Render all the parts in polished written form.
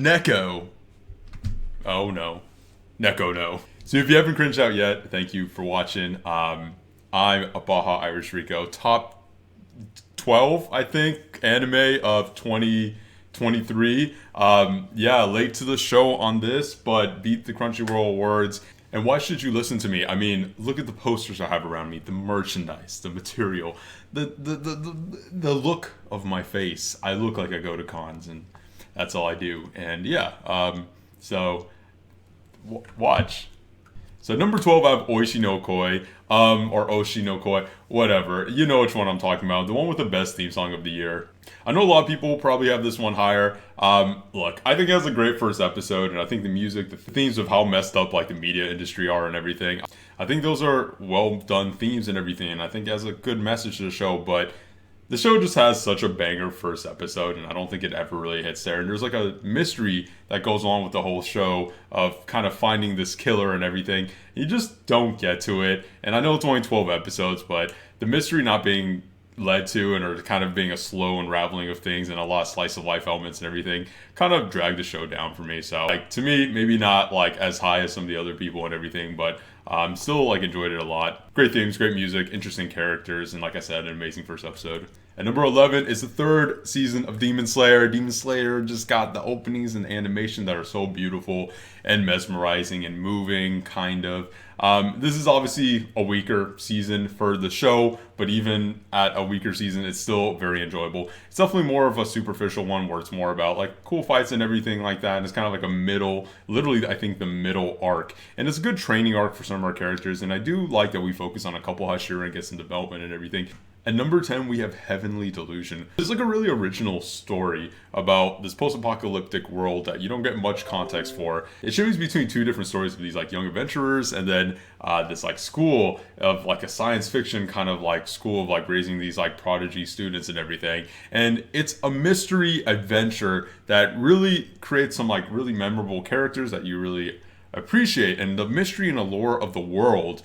Neko. Oh no. Neko no. So if you haven't cringed out yet, thank you for watching. I'm a Baja Irish Rico. Top 12, I think, anime of 2023. Yeah, late to the show on this, but beat the Crunchyroll Awards. And why should you listen to me? I mean, look at the posters I have around me, the merchandise, the material, the look of my face. I look like I go to cons, and that's all I do. And yeah, watch. So number 12, I have Oishi no Koi, or Oshi no Koi, whatever. You know which one I'm talking about. The one with the best theme song of the year. I know a lot of people probably have this one higher. Look, I think it has a great first episode, and I think the music, the themes of how messed up like the media industry are and everything. I think those are well done themes and everything, and I think it has a good message to the show, but the show just has such a banger first episode, and I don't think it ever really hits there. And there's like a mystery that goes on with the whole show of kind of finding this killer and everything. You just don't get to it. And I know it's only 12 episodes, but the mystery not being led to and or kind of being a slow unraveling of things and a lot of slice of life elements and everything kind of dragged the show down for me. So like to me, maybe not like as high as some of the other people and everything, but still like enjoyed it a lot. Great themes, great music, interesting characters, and like I said, an amazing first episode. And number 11 is the third season of Demon Slayer. Demon Slayer just got the openings and animation that are so beautiful and mesmerizing and moving, kind of. This is obviously a weaker season for the show, but even at a weaker season, it's still very enjoyable. It's definitely more of a superficial one where it's more about like cool fights and everything like that. And it's kind of like a middle, literally, I think the middle arc. And it's a good training arc for some of our characters. And I do like that we focus on a couple Hashira and get some development and everything. At number 10, we have Heavenly Delusion. It's like a really original story about this post-apocalyptic world that you don't get much context for. It shows between two different stories of these like young adventurers and then this like school of like a science fiction kind of like school of like raising these like prodigy students and everything. And it's a mystery adventure that really creates some like really memorable characters that you really appreciate, and the mystery and allure of the world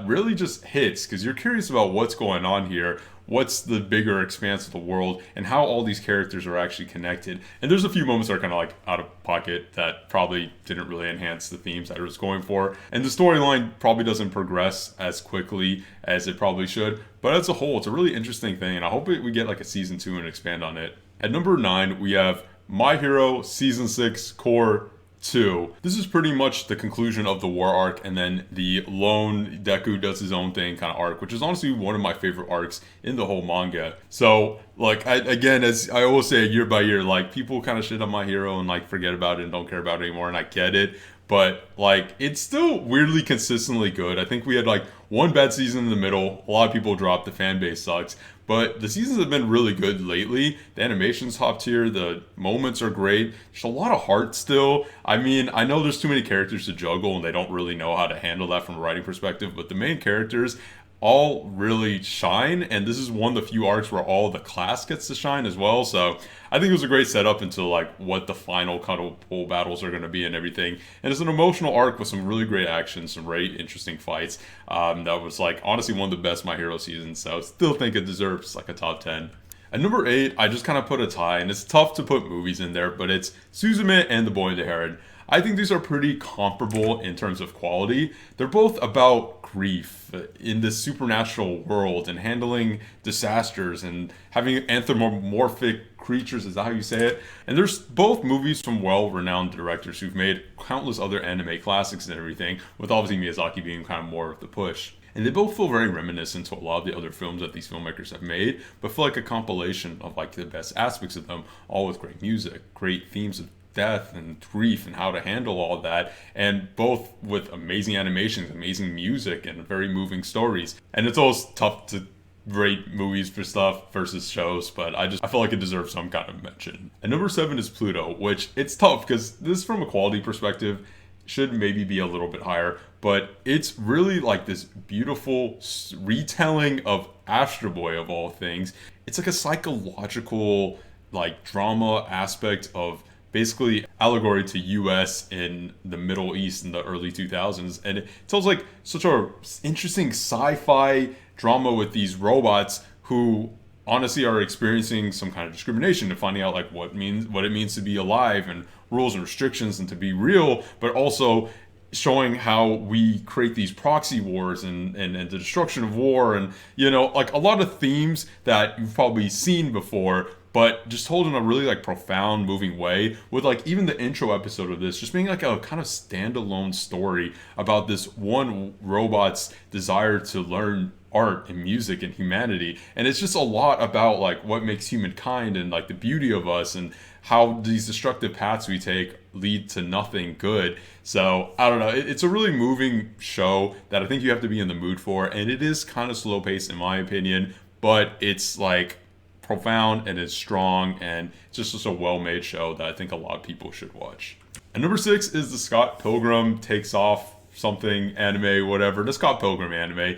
really just hits because you're curious about what's going on here, what's the bigger expanse of the world, and how all these characters are actually connected. And there's a few moments that are kind of like out of pocket that probably didn't really enhance the themes that it was going for, and the storyline probably doesn't progress as quickly as it probably should, but as a whole it's a really interesting thing, and I hope we get like a season 2 and expand on it. At number 9, we have My Hero Season 6 Core 2. This is pretty much the conclusion of the war arc, and then the lone Deku does his own thing kind of arc, which is honestly one of my favorite arcs in the whole manga. So like again, as I always say, year by year, like people kind of shit on My Hero and like forget about it and don't care about it anymore, and I get it, but like it's still weirdly consistently good. I think we had like one bad season in the middle, a lot of people dropped, the fan base sucks, but the seasons have been really good lately. The animation's top tier, the moments are great, there's a lot of heart still. I mean, I know there's too many characters to juggle and they don't really know how to handle that from a writing perspective, but the main characters all really shine, and this is one of the few arcs where all the class gets to shine as well. So I think it was a great setup into like what the final cuddle pull battles are going to be and everything. And it's an emotional arc with some really great action, some very interesting fights. That was like honestly one of the best My Hero seasons. So I still think it deserves like a top 10. At number 8, I just kind of put a tie, and it's tough to put movies in there, but it's Suzume and The Boy and the Heron. I think these are pretty comparable in terms of quality. They're both about grief in this supernatural world and handling disasters and having anthropomorphic creatures, is that how you say it? And there's both movies from well-renowned directors who've made countless other anime classics and everything, with obviously Miyazaki being kind of more of the push. And they both feel very reminiscent to a lot of the other films that these filmmakers have made, but feel like a compilation of like the best aspects of them, all with great music, great themes of death and grief and how to handle all that, and both with amazing animations, amazing music, and very moving stories. And it's always tough to rate movies for stuff versus shows, but I feel like it deserves some kind of mention. And number 7 is Pluto, which it's tough because this from a quality perspective should maybe be a little bit higher, but it's really like this beautiful retelling of Astro Boy of all things. It's like a psychological like drama aspect of basically allegory to US in the Middle East in the early 2000s, and it tells like such a interesting sci-fi drama with these robots who honestly are experiencing some kind of discrimination and finding out like what it means to be alive and rules and restrictions and to be real, but also showing how we create these proxy wars and the destruction of war, and like a lot of themes that you've probably seen before, but just told in a really like profound, moving way, with like even the intro episode of this just being like a kind of standalone story about this one robot's desire to learn art and music and humanity. And it's just a lot about like what makes humankind and like the beauty of us, and how these destructive paths we take lead to nothing good. So I don't know, it's a really moving show that I think you have to be in the mood for, and it is kind of slow paced in my opinion, but it's like profound and it's strong, and it's just a well made show that I think a lot of people should watch. And number 6 is the Scott Pilgrim Takes Off something anime, whatever, the Scott Pilgrim anime.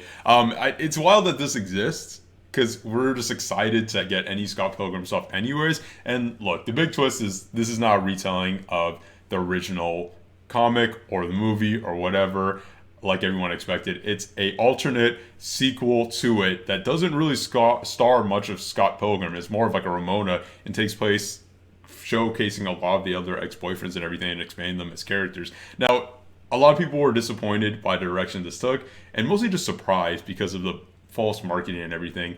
It's wild that this exists, because we're just excited to get any Scott Pilgrim stuff anyways. And look, the big twist is this is not a retelling of the original comic or the movie or whatever like everyone expected. It's a alternate sequel to it that doesn't really star much of Scott Pilgrim. It's more of like a Ramona, and takes place showcasing a lot of the other ex-boyfriends and everything and expanding them as characters. Now, a lot of people were disappointed by the direction this took, and mostly just surprised because of the false marketing and everything,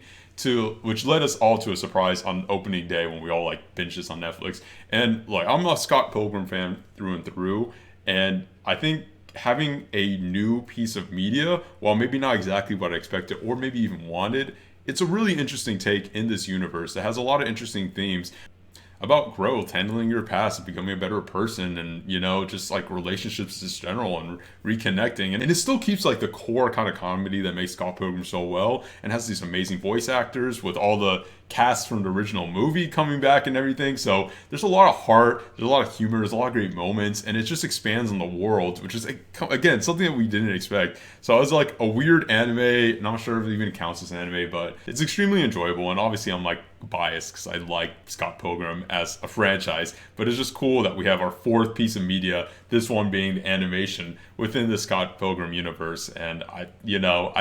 which led us all to a surprise on opening day when we all like binged this on Netflix. And like, I'm a Scott Pilgrim fan through and through, and I think having a new piece of media, while maybe not exactly what I expected or maybe even wanted, it's a really interesting take in this universe that has a lot of interesting themes about growth, handling your past, and becoming a better person, and just like relationships in general, and reconnecting. And it still keeps like the core kind of comedy that makes Scott Pilgrim so well, and has these amazing voice actors with all the cast from the original movie coming back and everything. So there's a lot of heart, there's a lot of humor, there's a lot of great moments, and it just expands on the world, which is again something that we didn't expect. So it was like a weird anime, not sure if it even counts as anime, but it's extremely enjoyable. And obviously I'm like biased because I like Scott Pilgrim as a franchise, but it's just cool that we have our 4th piece of media, this one being the animation within the Scott Pilgrim universe. And I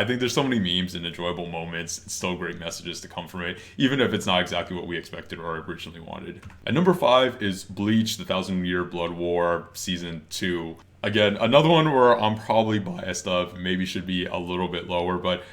think there's so many memes and enjoyable moments. It's still great messages to come from it, even if it's not exactly what we expected or originally wanted. At number 5 is Bleach, the 1,000-Year Blood War Season 2. Again, another one where I'm probably biased of, maybe should be a little bit lower, but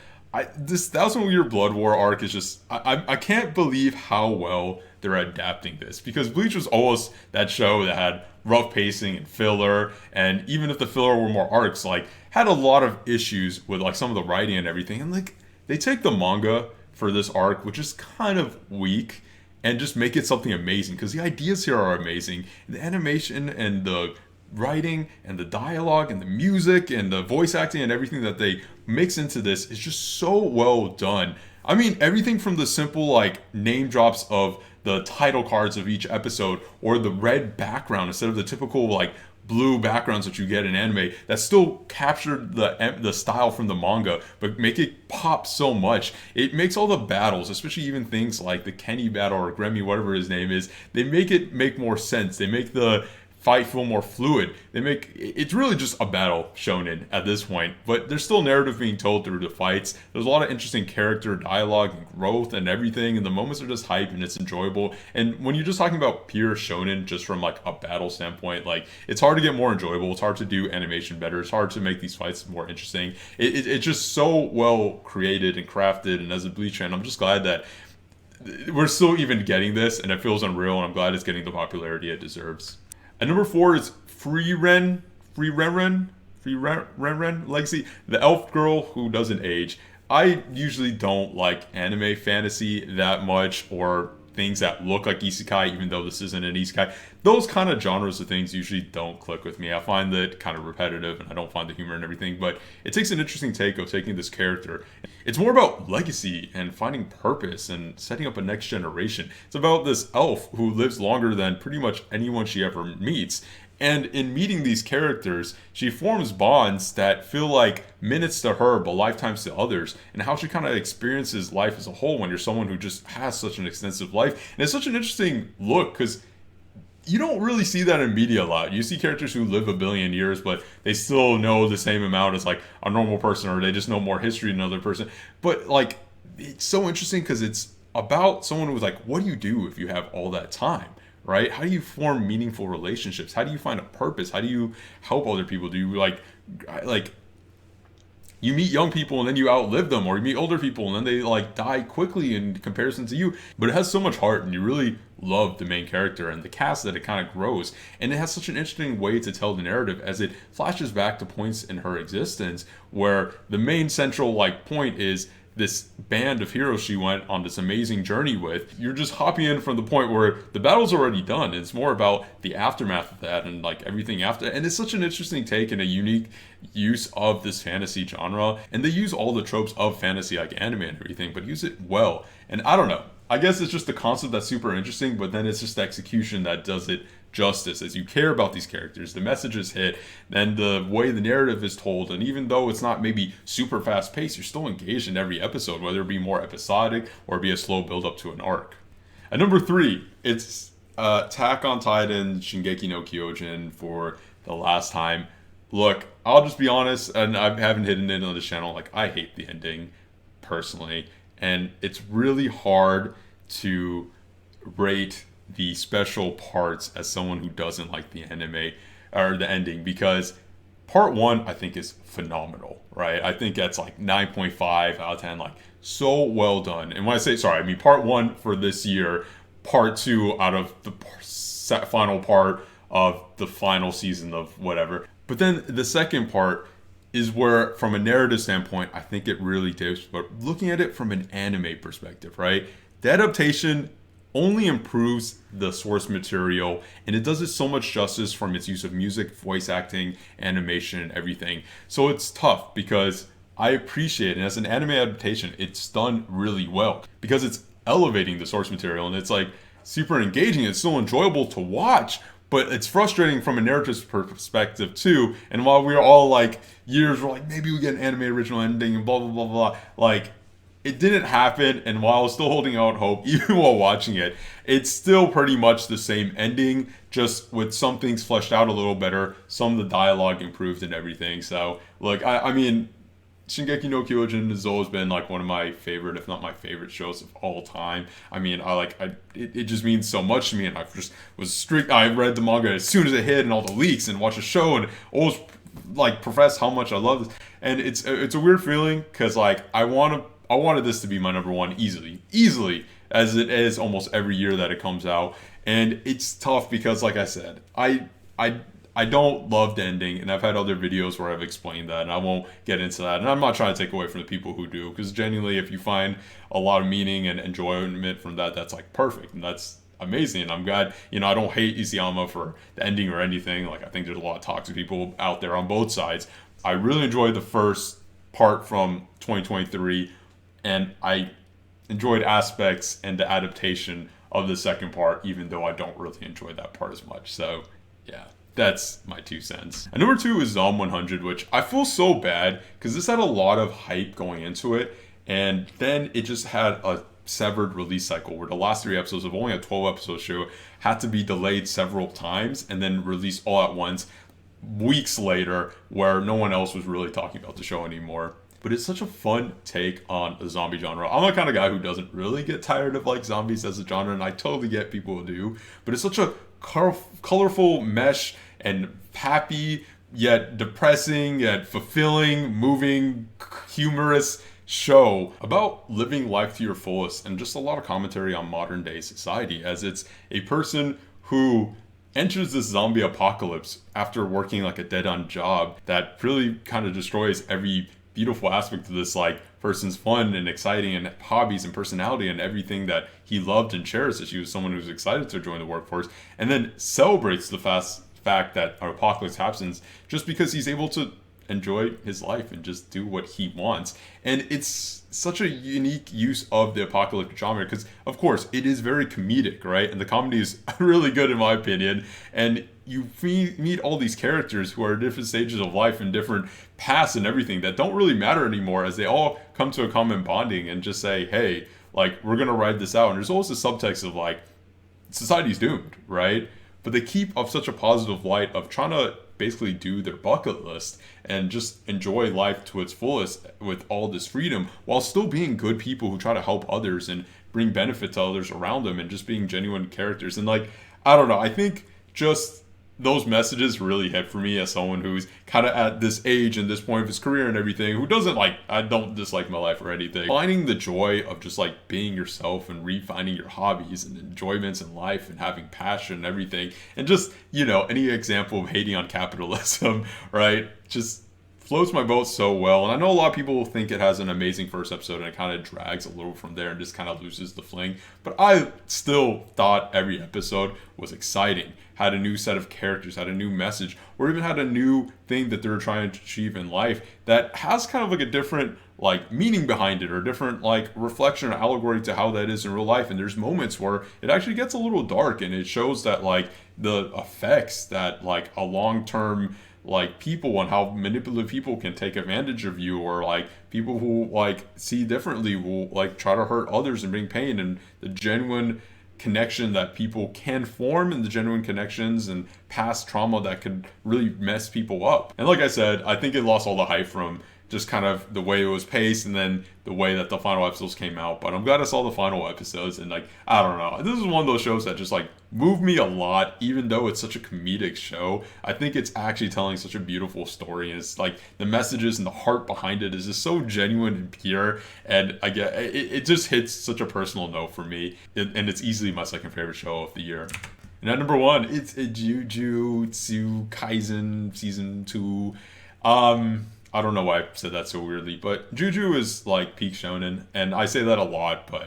this 1,000-Year Blood War arc is just, I can't believe how well they're adapting this, because Bleach was always that show that had rough pacing and filler, and even if the filler were more arcs, like had a lot of issues with like some of the writing and everything, and like they take the manga for this arc, which is kind of weak, and just make it something amazing, because the ideas here are amazing, and the animation and the writing and the dialogue and the music and the voice acting and everything that they mix into this is just so well done. I mean, everything from the simple like name drops of the title cards of each episode, or the red background instead of the typical like blue backgrounds that you get in anime, that still captured the style from the manga, but make it pop so much. It makes all the battles, especially even things like the Kenny battle or Grammy, whatever his name is, they make it make more sense. They make the fight feel more fluid. It's really just a battle shonen at this point, but there's still narrative being told through the fights. There's a lot of interesting character dialogue and growth and everything, and the moments are just hype and it's enjoyable. And when you're just talking about pure shonen, just from like a battle standpoint, like it's hard to get more enjoyable. It's hard to do animation better. It's hard to make these fights more interesting. It's just so well created and crafted. And as a Bleach fan, I'm just glad that we're still even getting this, and it feels unreal. And I'm glad it's getting the popularity it deserves. And number 4 is Free Ren Legacy, the elf girl who doesn't age. I usually don't like anime fantasy that much, or things that look like isekai, even though this isn't an isekai. Those kind of genres of things usually don't click with me. I find that kind of repetitive, and I don't find the humor and everything, but it takes an interesting take of taking this character. It's more about legacy and finding purpose and setting up a next generation. It's about this elf who lives longer than pretty much anyone she ever meets. And in meeting these characters, she forms bonds that feel like minutes to her, but lifetimes to others, and how she kind of experiences life as a whole when you're someone who just has such an extensive life. And it's such an interesting look, because you don't really see that in media a lot. You see characters who live a billion years, but they still know the same amount as like a normal person, or they just know more history than another person. But like, it's so interesting because it's about someone who's like, what do you do if you have all that time? Right? How do you form meaningful relationships? How do you find a purpose? How do you help other people? Do you like you meet young people and then you outlive them, or you meet older people and then they like die quickly in comparison to you? But it has so much heart, and you really love the main character and the cast that it kind of grows. And it has such an interesting way to tell the narrative as it flashes back to points in her existence where the main central like point is this band of heroes she went on this amazing journey with. You're just hopping in from the point where the battle's already done. It's more about the aftermath of that and like everything after. And it's such an interesting take and a unique use of this fantasy genre. And they use all the tropes of fantasy like anime and everything, but use it well. And I don't know. I guess it's just the concept that's super interesting, but then it's just the execution that does it justice. As you care about these characters, the messages hit, then the way the narrative is told, and even though it's not maybe super fast paced, you're still engaged in every episode, whether it be more episodic or be a slow build up to an arc. At number 3, it's Attack on Titan Shingeki no Kyojin for the last time. Look, I'll just be honest, and I haven't hidden it on the channel, like I hate the ending personally, and it's really hard to rate the special parts as someone who doesn't like the anime or the ending, because part 1 I think is phenomenal, right? I think that's like 9.5 out of 10, like so well done. And when I say sorry, I mean part 1 for this year, part 2 out of the final part of the final season of whatever. But then the second part is where, from a narrative standpoint, I think it really dips. But looking at it from an anime perspective, right? The adaptation only improves the source material, and it does it so much justice from its use of music, voice acting, animation, and everything. So it's tough because I appreciate it. And as an anime adaptation, it's done really well because it's elevating the source material, and it's like super engaging. It's still enjoyable to watch, but it's frustrating from a narrative perspective too. And while we're all like years, we're like, maybe we get an anime original ending and blah, blah, blah, blah. Like, it didn't happen, and while I was still holding out hope, even while watching it, it's still pretty much the same ending, just with some things fleshed out a little better, some of the dialogue improved and everything. So, look, I mean, Shingeki no Kyojin has always been like one of my favorite, if not my favorite shows of all time. I mean, it just means so much to me, and I just was strict. I read the manga as soon as it hit, and all the leaks, and watched the show, and always like profess how much I love this. And it's a weird feeling because like I wanted this to be my number 1 easily, as it is almost every year that it comes out. And it's tough because, like I said, I don't love the ending, and I've had other videos where I've explained that, and I won't get into that. And I'm not trying to take away from the people who do, because genuinely, if you find a lot of meaning and enjoyment from that, that's like perfect, and that's amazing. And I'm glad, I don't hate Isayama for the ending or anything. Like, I think there's a lot of toxic people out there on both sides. I really enjoyed the first part from 2023, and I enjoyed aspects and the adaptation of the second part, even though I don't really enjoy that part as much. So, yeah, that's my 2 cents. And number 2 is Zom 100, which I feel so bad because this had a lot of hype going into it, and then it just had a severed release cycle where the last 3 episodes of only a 12-episode show had to be delayed several times and then released all at once weeks later, where no one else was really talking about the show anymore. But it's such a fun take on the zombie genre. I'm the kind of guy who doesn't really get tired of like zombies as a genre, and I totally get people who do. But it's such a colorful mesh and happy, yet depressing, yet fulfilling, moving, humorous show about living life to your fullest, and just a lot of commentary on modern day society, as it's a person who enters this zombie apocalypse after working like a dead-end job that really kind of destroys every beautiful aspect of this like person's fun and exciting and hobbies and personality and everything that he loved and cherished, as she was someone who was excited to join the workforce, and then celebrates the fact that an apocalypse happens just because he's able to enjoy his life and just do what he wants. And it's such a unique use of the apocalyptic genre because, of course, it is very comedic, right? And the comedy is really good in my opinion. And you meet all these characters who are at different stages of life and different paths and everything that don't really matter anymore, as they all come to a common bonding and just say, hey, like, we're gonna ride this out. And there's always a subtext of like, society's doomed, right? But they keep up such a positive light of trying to basically do their bucket list and just enjoy life to its fullest with all this freedom while still being good people who try to help others and bring benefit to others around them and just being genuine characters. And like, I don't know, I think just those messages really hit for me as someone who's kind of at this age and this point of his career and everything, who doesn't like, I don't dislike my life or anything. Finding the joy of just like being yourself and refinding your hobbies and enjoyments in life and having passion and everything. And just, you know, any example of hating on capitalism, right? Just floats my boat so well. And I know a lot of people think it has an amazing first episode and it kind of drags a little from there and just kind of loses the fling. But I still thought every episode was exciting, had a new set of characters, had a new message, or even had a new thing that they were trying to achieve in life that has kind of like a different like meaning behind it or different like reflection or allegory to how that is in real life. And there's moments where it actually gets a little dark and it shows that like the effects that like a long-term like people and how manipulative people can take advantage of you, or like people who like see differently will like try to hurt others and bring pain, and the genuine connection that people can form and the genuine connections and past trauma that could really mess people up. And like I said, I think it lost all the hype from just kind of the way it was paced and then the way that the final episodes came out. But I'm glad I saw the final episodes, and like, I don't know, this is one of those shows that just like moved me a lot. Even though it's such a comedic show, I think it's actually telling such a beautiful story, and it's like the messages and the heart behind it is just so genuine and pure. And I get it just hits such a personal note for me, and it's easily my second favorite show of the year. And at number one, it's a Jujutsu Kaisen season 2. I don't know why I said that so weirdly, but Juju is like peak shonen, and I say that a lot, but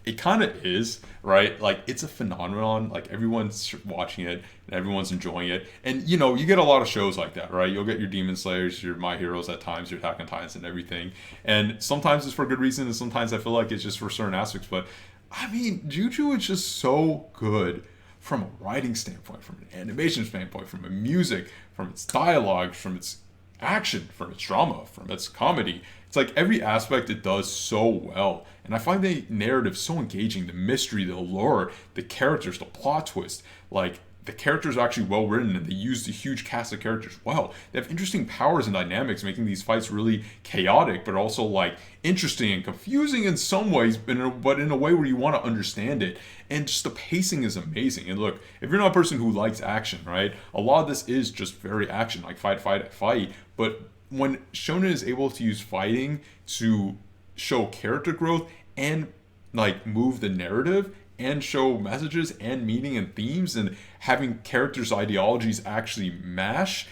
it kind of is, right? Like, it's a phenomenon. Like, everyone's watching it and everyone's enjoying it. And, you know, you get a lot of shows like that, right? You'll get your Demon Slayers, your My Heroes at times, your Attack on Titans and everything. And sometimes it's for good reason, and sometimes I feel like it's just for certain aspects. But, I mean, Juju is just so good from a writing standpoint, from an animation standpoint, from a music, from its dialogue, from its action, from its drama, from its comedy. It's like every aspect it does so well. And I find the narrative so engaging, the mystery, the allure, the characters, the plot twist. Like, the characters are actually well written and they use the huge cast of characters well. They have interesting powers and dynamics, making these fights really chaotic, but also like interesting and confusing in some ways, but in a way where you want to understand it. And just the pacing is amazing. And look, if you're not a person who likes action, right, a lot of this is just very action, like fight, fight, fight. But when shonen is able to use fighting to show character growth and like move the narrative and show messages and meaning and themes, and having characters' ideologies actually mash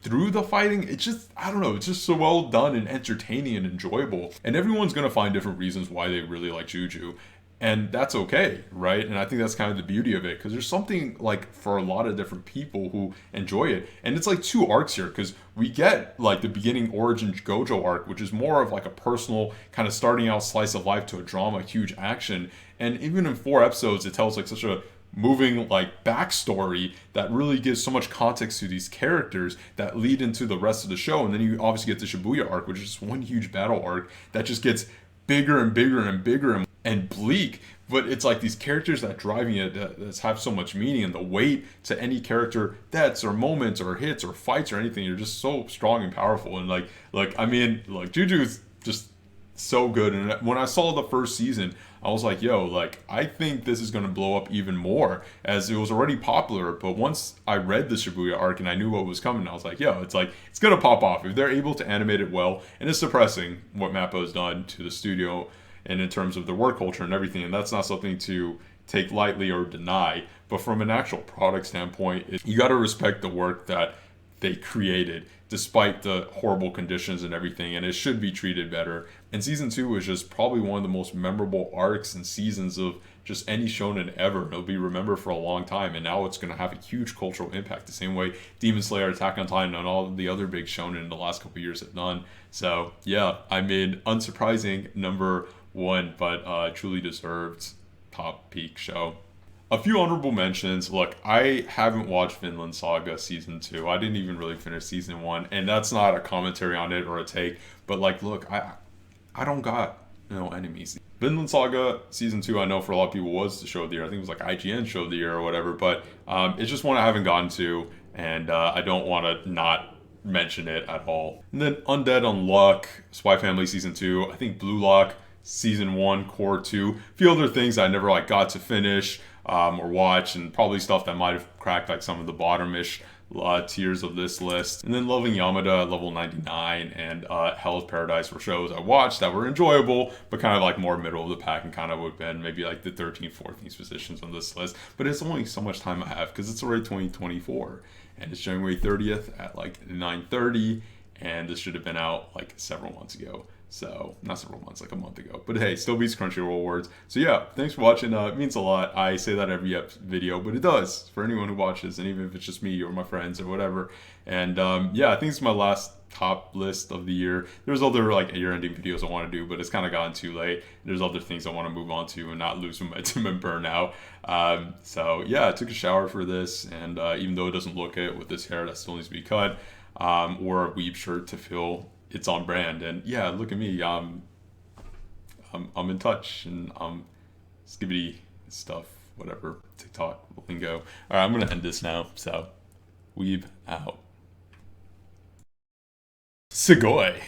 through the fighting, it's just, I don't know, it's just so well done and entertaining and enjoyable. And everyone's gonna find different reasons why they really like Juju. And that's okay, right? And I think that's kind of the beauty of it, because there's something like for a lot of different people who enjoy it. And it's like 2 arcs here, because we get like the beginning origin Gojo arc, which is more of like a personal kind of starting out slice of life to a drama, huge action. And even in 4 episodes, it tells like such a moving like backstory that really gives so much context to these characters that lead into the rest of the show. And then you obviously get the Shibuya arc, which is one huge battle arc that just gets bigger and bigger and bigger and bleak, but it's like these characters that driving it that have so much meaning, and the weight to any character deaths or moments or hits or fights or anything, you're just so strong and powerful. And like I mean, like Juju's just so good. And when I saw the first season, I was like, yo, like, I think this is going to blow up even more, as it was already popular. But once I read the Shibuya arc and I knew what was coming, I was like, yo, it's going to pop off if they're able to animate it well. And it's suppressing what Mappa has done to the studio and in terms of the work culture and everything. And that's not something to take lightly or deny. But from an actual product standpoint, you got to respect the work that they created despite the horrible conditions and everything, and it should be treated better. And season 2 was just probably one of the most memorable arcs and seasons of just any shonen ever. It'll be remembered for a long time, and now it's going to have a huge cultural impact, the same way Demon Slayer, Attack on Titan, and all the other big shonen in the last couple years have done. So yeah, I mean, unsurprising number 1, but truly deserved top peak show. A few honorable mentions. Look, I haven't watched Vinland Saga season 2. I didn't even really finish season 1, and that's not a commentary on it or a take. But like, look, I don't got no enemies. Vinland Saga season 2, I know for a lot of people was the show of the year. I think it was like IGN show of the year or whatever. But it's just one I haven't gotten to. and I don't want to not mention it at all. And then Undead Unluck, Spy Family Season 2, I think Blue Lock Season 1, Core 2, a few other things I never like got to finish or watch, and probably stuff that might have cracked like some of the bottomish tiers of this list. And then Loving Yamada at level 99 and Hell's Paradise were shows I watched that were enjoyable, but kind of like more middle of the pack and kind of would have been maybe like the 13th, 14th positions on this list. But it's only so much time I have because it's already 2024 and it's January 30th at like 9:30, and this should have been out like several months ago. So, not several months, like a month ago. But hey, still beats Crunchyroll Awards. So yeah, thanks for watching. It means a lot. I say that every video, but it does for anyone who watches, and even if it's just me or my friends or whatever. And yeah, I think it's my last top list of the year. There's other like year-ending videos I want to do, but it's kind of gotten too late. There's other things I want to move on to and not lose momentum and burn out. So yeah, I took a shower for this, and even though it doesn't look it with this hair that still needs to be cut, or a weeb shirt to feel it's on brand. And yeah, look at me. I'm in touch, and I'm skibbity stuff, whatever, TikTok lingo. All right, I'm gonna end this now. So, weeb out. Sugoi.